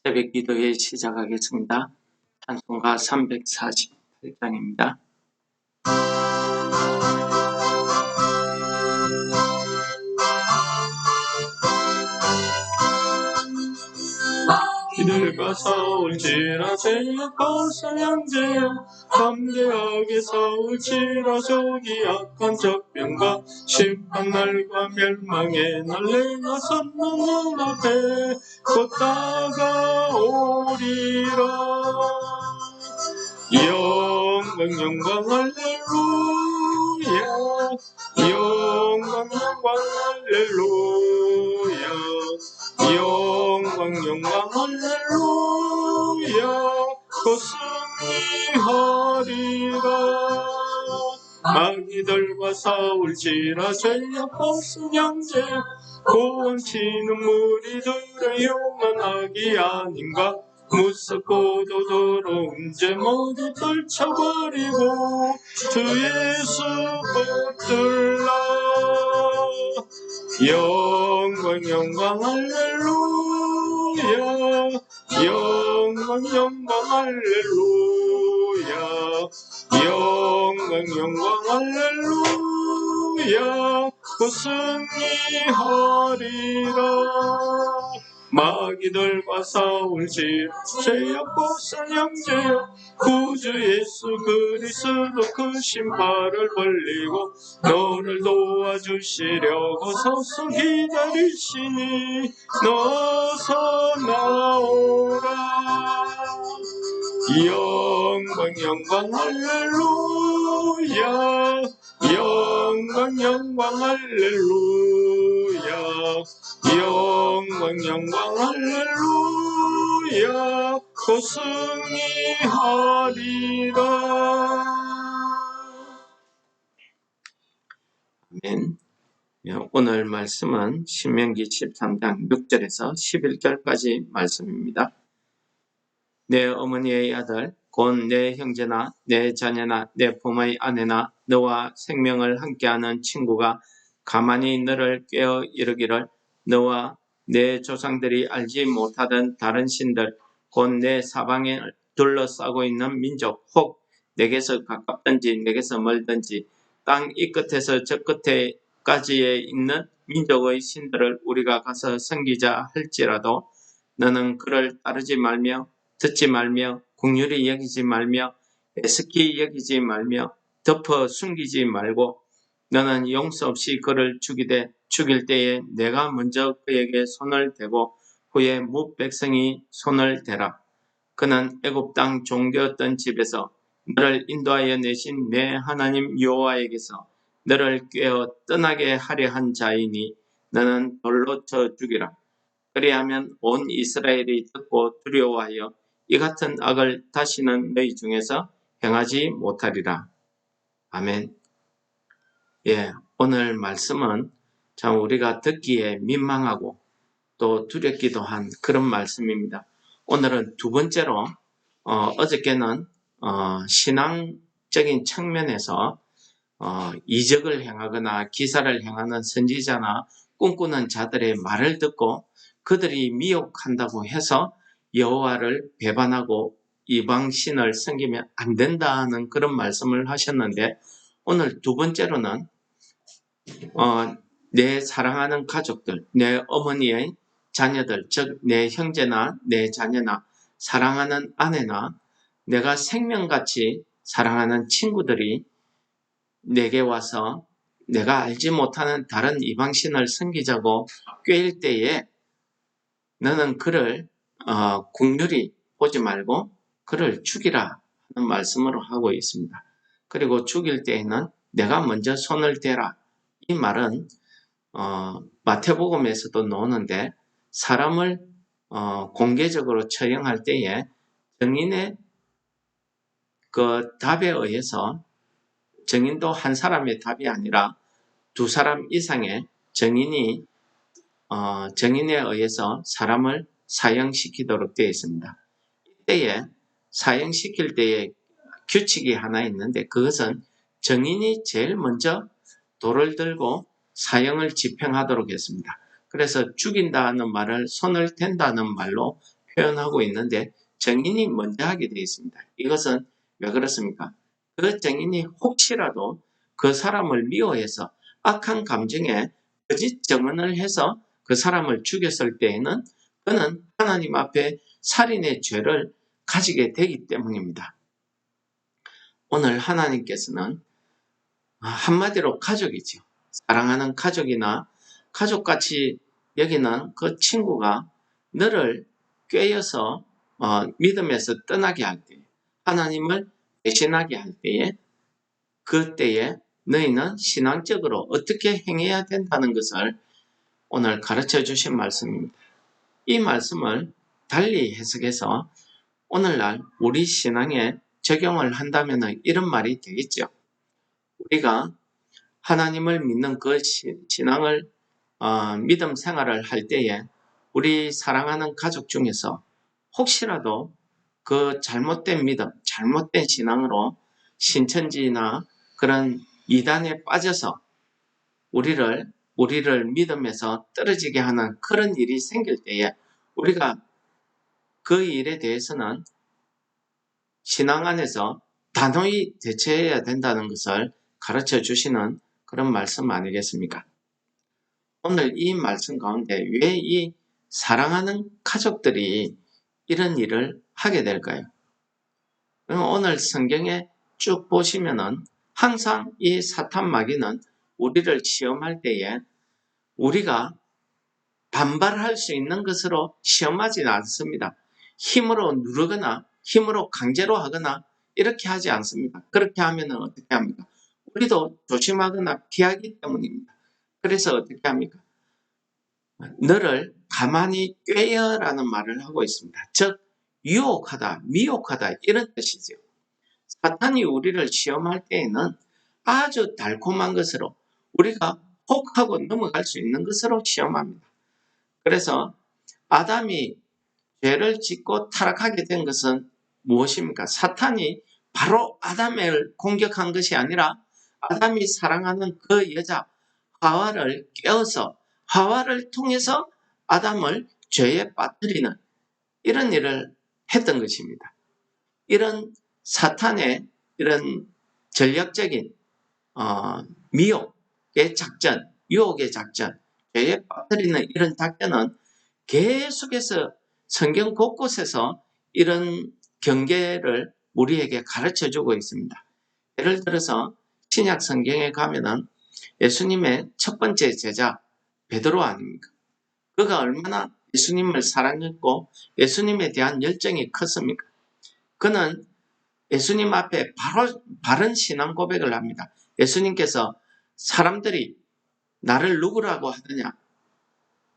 새벽 기도회 시작하겠습니다. 찬송가 348장입니다. 이들과 싸울지라 제약하사 양제여 담대하게 싸울지라 저기 악한 적병과 심판날과 멸망의 날 내가 선 눈 앞에 곧 다가오리라. 영광 할렐루야, 영광 할렐루야, 영광 할렐루야. 곧 승리하리라. 마귀들과 싸울지라 죄악하사 양제여 고원치는 무리들의 요만하기 아닌가. 무섭고도 더러운 죄 모두 떨쳐버리고 주 예수 붙들라. 영광 할렐루야, 영광 할렐루야, 영광 할렐루야. 곧 승리하리라. 마귀들과 싸울지라 죄악보사 양제여 구주 예수 그리스도 그 신발을 벌리고 너를 도와주시려고 서서 기다리시니 너서 나오라. 영광 할렐루야, 영광 할렐루야, 영광 할렐루야. 곧 승리하리라. 아멘. 오늘 말씀은 신명기 13장 6절에서 11절까지 말씀입니다. 내 어머니의 아들 곧 내 형제나 내 자녀나 내 부모의 아내나 너와 생명을 함께하는 친구가 가만히 너를 꾀어 이르기를 너와 내 조상들이 알지 못하던 다른 신들 곧 내 사방에 둘러싸고 있는 민족 혹 내게서 가깝든지 내게서 멀든지 땅 이 끝에서 저 끝에까지에 있는 민족의 신들을 우리가 가서 섬기자 할지라도 너는 그를 따르지 말며 듣지 말며 긍휼히 여기지 말며 애석히 여기지 말며 덮어 숨기지 말고 너는 용서 없이 그를 죽일 때에 내가 먼저 그에게 손을 대고 후에 무백성이 손을 대라. 그는 애굽 땅 종되었던 집에서 너를 인도하여 내신 내 하나님 여호와에게서 너를 꾀어 떠나게 하려 한 자이니 너는 돌로 쳐 죽이라. 그리하면 온 이스라엘이 듣고 두려워하여 이 같은 악을 다시는 너희 중에서 행하지 못하리라. 아멘. 오늘 말씀은 참 우리가 듣기에 민망하고 또 두렵기도 한 그런 말씀입니다. 오늘은 두 번째로 어저께는 신앙적인 측면에서 이적을 행하거나 기사를 행하는 선지자나 꿈꾸는 자들의 말을 듣고 그들이 미혹한다고 해서 여호와를 배반하고 이방신을 섬기면 안 된다는 그런 말씀을 하셨는데 오늘 두 번째로는 내 사랑하는 가족들, 내 어머니의 자녀들, 즉 내 형제나 내 자녀나 사랑하는 아내나 내가 생명같이 사랑하는 친구들이 내게 와서 내가 알지 못하는 다른 이방신을 섬기자고 꾀일 때에 너는 그를 긍휼히 보지 말고 그를 죽이라 하는 말씀으로 하고 있습니다. 그리고 죽일 때에는 내가 먼저 손을 대라. 이 말은 마태복음에서도 나오는데 사람을 공개적으로 처형할 때에 증인의 그 답에 의해서 증인도 한 사람의 답이 아니라 두 사람 이상의 증인에 의해서 사람을 사형시키도록 되어 있습니다. 이때에 사형시킬 때에 규칙이 하나 있는데 그것은 증인이 제일 먼저 돌을 들고 사형을 집행하도록 했습니다. 그래서 죽인다는 말을 손을 댄다는 말로 표현하고 있는데 정인이 먼저 하게 되어 있습니다. 이것은 왜 그렇습니까? 그 정인이 혹시라도 그 사람을 미워해서 악한 감정에 거짓 증언을 해서 그 사람을 죽였을 때에는 그는 하나님 앞에 살인의 죄를 가지게 되기 때문입니다. 오늘 하나님께서는 한마디로 가족이죠. 사랑하는 가족이나 가족같이 여기는 그 친구가 너를 꿰어서 믿음에서 떠나게 할 때, 하나님을 배신하게 할 때에, 그때에 너희는 신앙적으로 어떻게 행해야 된다는 것을 오늘 가르쳐 주신 말씀입니다. 이 말씀을 달리 해석해서 오늘날 우리 신앙에 적용을 한다면 이런 말이 되겠죠. 우리가 하나님을 믿는 그 신앙을 믿음 생활을 할 때에 우리 사랑하는 가족 중에서 혹시라도 그 잘못된 믿음, 잘못된 신앙으로 신천지나 그런 이단에 빠져서 우리를 믿음에서 떨어지게 하는 그런 일이 생길 때에 우리가 그 일에 대해서는 신앙 안에서 단호히 대처해야 된다는 것을 가르쳐 주시는 그런 말씀 아니겠습니까? 오늘 이 말씀 가운데 왜 이 사랑하는 가족들이 이런 일을 하게 될까요? 오늘 성경에 쭉 보시면은 항상 이 사탄 마귀는 우리를 시험할 때에 우리가 반발할 수 있는 것으로 시험하지는 않습니다. 힘으로 누르거나 힘으로 강제로 하거나 이렇게 하지 않습니다. 그렇게 하면 어떻게 합니까? 우리도 조심하거나 피하기 때문입니다. 그래서 어떻게 합니까? 너를 가만히 꿰어라는 말을 하고 있습니다. 즉 유혹하다, 미혹하다 이런 뜻이죠. 사탄이 우리를 시험할 때에는 아주 달콤한 것으로 우리가 혹하고 넘어갈 수 있는 것으로 시험합니다. 그래서 아담이 죄를 짓고 타락하게 된 것은 무엇입니까? 사탄이 바로 아담을 공격한 것이 아니라 아담이 사랑하는 그 여자 하와를 깨워서 하와를 통해서 아담을 죄에 빠뜨리는 이런 일을 했던 것입니다. 이런 사탄의 이런 전략적인 미혹의 작전, 유혹의 작전, 죄에 빠뜨리는 이런 작전은 계속해서 성경 곳곳에서 이런 경계를 우리에게 가르쳐 주고 있습니다. 예를 들어서 신약 성경에 가면은 예수님의 첫 번째 제자 베드로 아닙니까? 그가 얼마나 예수님을 사랑했고 예수님에 대한 열정이 컸습니까? 그는 예수님 앞에 바른 신앙 고백을 합니다. 예수님께서 사람들이 나를 누구라고 하느냐?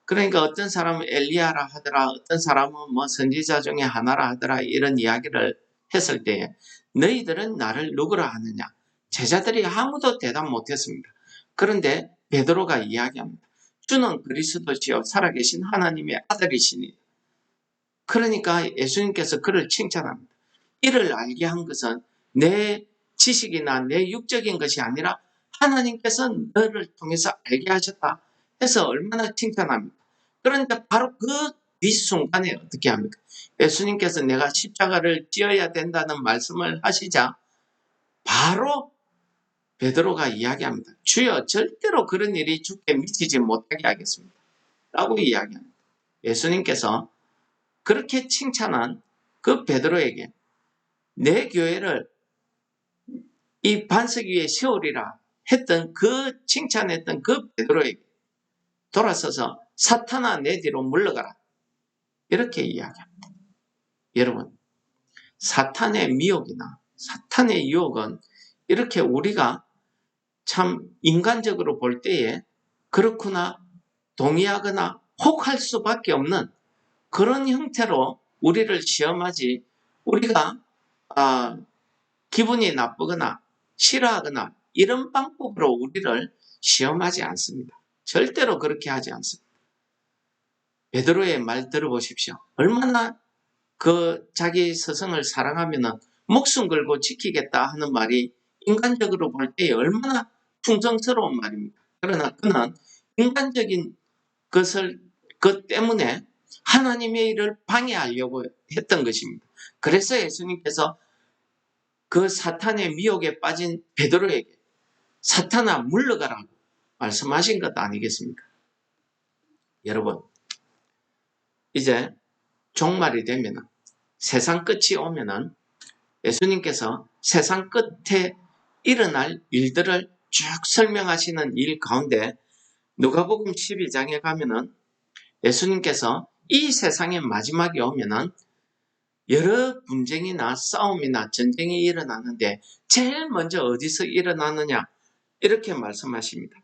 그러니까 어떤 사람은 엘리야라 하더라, 어떤 사람은 뭐 선지자 중에 하나라 하더라 이런 이야기를 했을 때에 너희들은 나를 누구라 하느냐? 제자들이 아무도 대답 못했습니다. 그런데 베드로가 이야기합니다. 주는 그리스도시요 살아계신 하나님의 아들이시니. 그러니까 예수님께서 그를 칭찬합니다. 이를 알게 한 것은 내 지식이나 내 육적인 것이 아니라 하나님께서 너를 통해서 알게 하셨다 해서 얼마나 칭찬합니까? 그런데 바로 그 뒷순간에 어떻게 합니까? 예수님께서 내가 십자가를 지어야 된다는 말씀을 하시자 바로 베드로가 이야기합니다. 주여 절대로 그런 일이 주께 미치지 못하게 하겠습니다. 라고 이야기합니다. 예수님께서 그렇게 칭찬한 그 베드로에게 내 교회를 이 반석 위에 세우리라 했던 그 칭찬했던 그 베드로에게 돌아서서 사탄아 내 뒤로 물러가라 이렇게 이야기합니다. 여러분 사탄의 미혹이나 사탄의 유혹은 이렇게 우리가 참 인간적으로 볼 때에 그렇구나 동의하거나 혹할 수밖에 없는 그런 형태로 우리를 시험하지 우리가 기분이 나쁘거나 싫어하거나 이런 방법으로 우리를 시험하지 않습니다. 절대로 그렇게 하지 않습니다. 베드로의 말 들어보십시오. 얼마나 그 자기 스승을 사랑하면 목숨 걸고 지키겠다 하는 말이 인간적으로 볼 때 얼마나 충성스러운 말입니다. 그러나 그는 인간적인 것 때문에 하나님의 일을 방해하려고 했던 것입니다. 그래서 예수님께서 그 사탄의 미혹에 빠진 베드로에게 사탄아 물러가라고 말씀하신 것 아니겠습니까? 여러분, 이제 종말이 되면, 세상 끝이 오면은 예수님께서 세상 끝에 일어날 일들을 쭉 설명하시는 일 가운데 누가복음 12장에 가면은 예수님께서 이 세상의 마지막이 오면은 여러 분쟁이나 싸움이나 전쟁이 일어나는데 제일 먼저 어디서 일어나느냐 이렇게 말씀하십니다.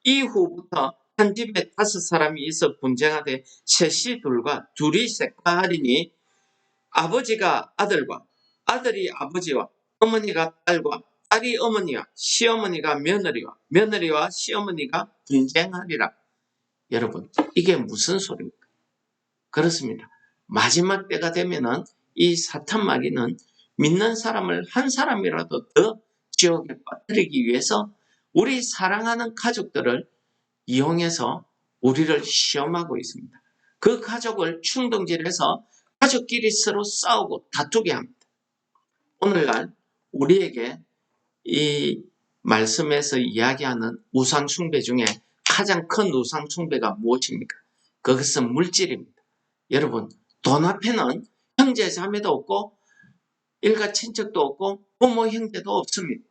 이후부터 한 집에 5사람이 있어 분쟁하되 셋이 둘과 둘이 셋과 하리니 아버지가 아들과 아들이 아버지와 어머니가 딸과 딸이 어머니와 시어머니가 며느리와 며느리와 시어머니가 분쟁하리라. 여러분, 이게 무슨 소리입니까? 그렇습니다. 마지막 때가 되면은 이 사탄 마귀는 믿는 사람을 한 사람이라도 더 지옥에 빠뜨리기 위해서 우리 사랑하는 가족들을 이용해서 우리를 시험하고 있습니다. 그 가족을 충동질해서 가족끼리 서로 싸우고 다투게 합니다. 오늘날 우리에게 이 말씀에서 이야기하는 우상숭배 중에 가장 큰 우상숭배가 무엇입니까? 그것은 물질입니다. 여러분, 돈 앞에는 형제 자매도 없고 일가 친척도 없고 부모 형제도 없습니다.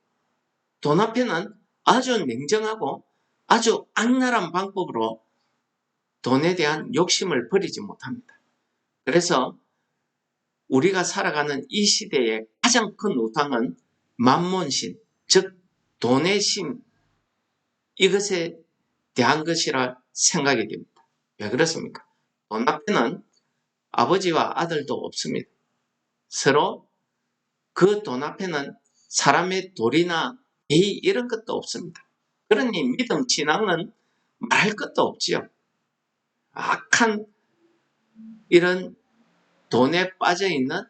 돈 앞에는 아주 냉정하고 아주 악랄한 방법으로 돈에 대한 욕심을 버리지 못합니다. 그래서 우리가 살아가는 이 시대의 가장 큰 우상은 만몬신, 즉 돈의 신, 이것에 대한 것이라 생각이 됩니다. 왜 그렇습니까? 돈 앞에는 아버지와 아들도 없습니다. 서로 그 돈 앞에는 사람의 도리나 예의 이런 것도 없습니다. 그러니 믿음, 신앙은 말할 것도 없지요. 악한 이런 돈에 빠져있는,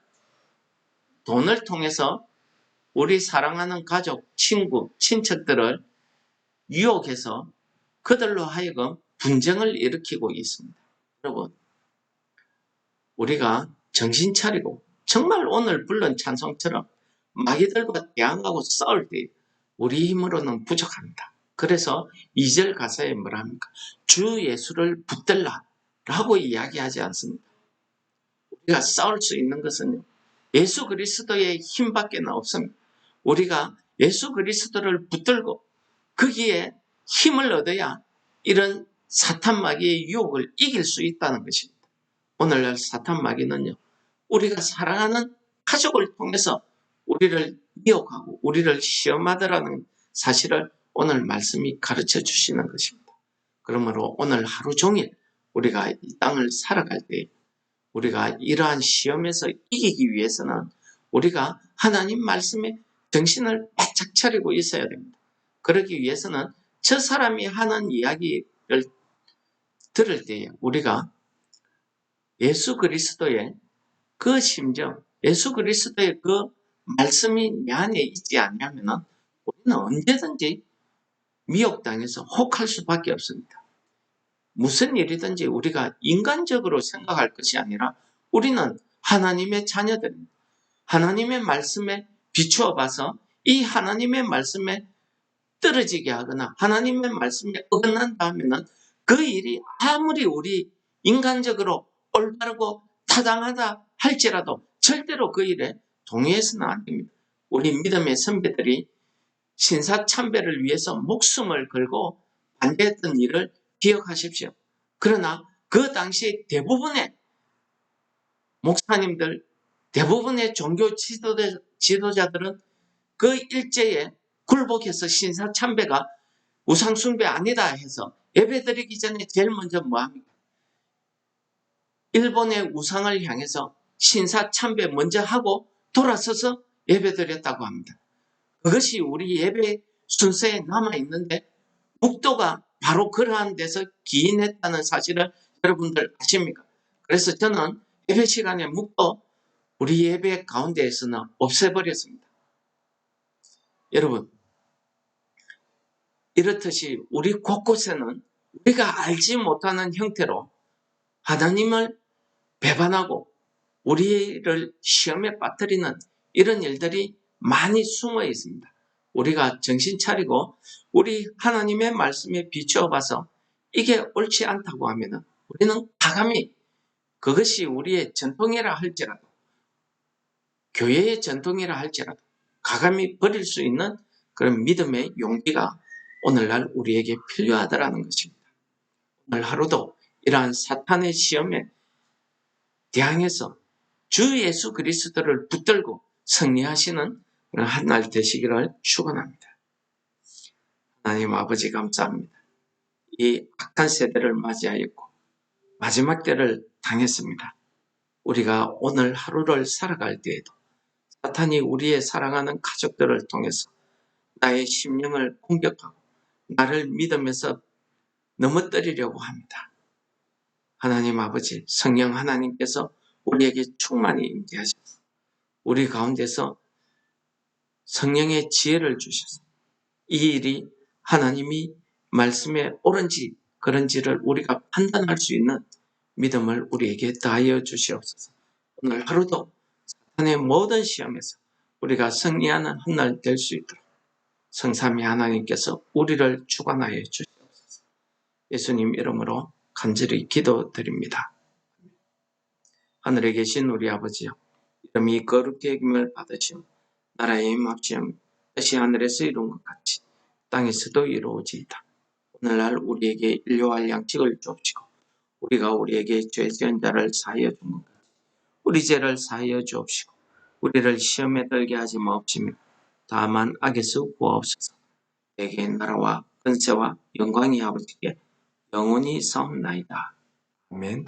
돈을 통해서 우리 사랑하는 가족, 친구, 친척들을 유혹해서 그들로 하여금 분쟁을 일으키고 있습니다. 여러분, 우리가 정신 차리고 정말 오늘 불른 찬송처럼 마귀들과 대항하고 싸울 때 우리 힘으로는 부족합니다. 그래서 2절 가사에 뭐라 합니까? 주 예수를 붙들라 라고 이야기하지 않습니다. 우리가 싸울 수 있는 것은 예수 그리스도의 힘밖에 없습니다. 우리가 예수 그리스도를 붙들고 거기에 힘을 얻어야 이런 사탄 마귀의 유혹을 이길 수 있다는 것입니다. 오늘날 사탄 마귀는요, 우리가 사랑하는 가족을 통해서 우리를 미혹하고 우리를 시험하더라는 사실을 오늘 말씀이 가르쳐 주시는 것입니다. 그러므로 오늘 하루 종일 우리가 이 땅을 살아갈 때 우리가 이러한 시험에서 이기기 위해서는 우리가 하나님 말씀에 정신을 바짝 차리고 있어야 됩니다. 그러기 위해서는 저 사람이 하는 이야기를 들을 때에 우리가 예수 그리스도의 그 심정, 예수 그리스도의 그 말씀이 내 안에 있지 않냐면 우리는 언제든지 미혹당해서 혹할 수밖에 없습니다. 무슨 일이든지 우리가 인간적으로 생각할 것이 아니라 우리는 하나님의 자녀들입니다. 하나님의 말씀에 비추어 봐서 이 하나님의 말씀에 떨어지게 하거나 하나님의 말씀에 어긋난다 하면 그 일이 아무리 우리 인간적으로 올바르고 타당하다 할지라도 절대로 그 일에 동의해서는 안 됩니다. 우리 믿음의 선배들이 신사참배를 위해서 목숨을 걸고 반대했던 일을 기억하십시오. 그러나 그 당시 대부분의 목사님들, 대부분의 종교 지도자들은 그 일제에 굴복해서 신사참배가 우상숭배 아니다 해서 예배드리기 전에 제일 먼저 뭐합니까? 일본의 우상을 향해서 신사참배 먼저 하고 돌아서서 예배드렸다고 합니다. 그것이 우리 예배 순서에 남아있는데 묵도가 바로 그러한 데서 기인했다는 사실을 여러분들 아십니까? 그래서 저는 예배 시간에 묵도 우리 예배 가운데에서는 없애버렸습니다. 여러분, 이렇듯이 우리 곳곳에는 우리가 알지 못하는 형태로 하나님을 배반하고 우리를 시험에 빠뜨리는 이런 일들이 많이 숨어 있습니다. 우리가 정신 차리고 우리 하나님의 말씀에 비추어 봐서 이게 옳지 않다고 하면 우리는 과감히, 그것이 우리의 전통이라 할지라도, 교회의 전통이라 할지라도 과감히 버릴 수 있는 그런 믿음의 용기가 오늘날 우리에게 필요하다는 것입니다. 오늘 하루도 이러한 사탄의 시험에 대항해서 주 예수 그리스도를 붙들고 승리하시는 그런 한 날 되시기를 축원합니다. 하나님 아버지 감사합니다. 이 악한 세대를 맞이하였고 마지막 때를 당했습니다. 우리가 오늘 하루를 살아갈 때에도 사탄이 우리의 사랑하는 가족들을 통해서 나의 심령을 공격하고 나를 믿음에서 넘어뜨리려고 합니다. 하나님 아버지, 성령 하나님께서 우리에게 충만히 임재하셔서 우리 가운데서 성령의 지혜를 주셔서 이 일이 하나님이 말씀에 옳은지 그런지를 우리가 판단할 수 있는 믿음을 우리에게 더하여 주시옵소서. 오늘 하루도 사탄의 모든 시험에서 우리가 승리하는 한 날 될 수 있도록 성삼위 하나님께서 우리를 주관하여 주시옵소서. 예수님 이름으로 간절히 기도드립니다. 하늘에 계신 우리 아버지여, 이름이 거룩히 여김을 받으시오. 나라의 임합시오. 뜻이 하늘에서 이룬 것 같이 땅에서도 이루어지이다. 오늘날 우리에게 일용할 양식을 주옵시고 우리가 우리에게 죄 지은 자를 사하여 준 것 같이 우리 죄를 사하여 주옵시고 우리를 시험에 들게 하지 마옵시며 다만 악에서 구하옵소서. 내게 나라와 권세와 영광이 아버지께 영원히 사옵나이다. 아멘.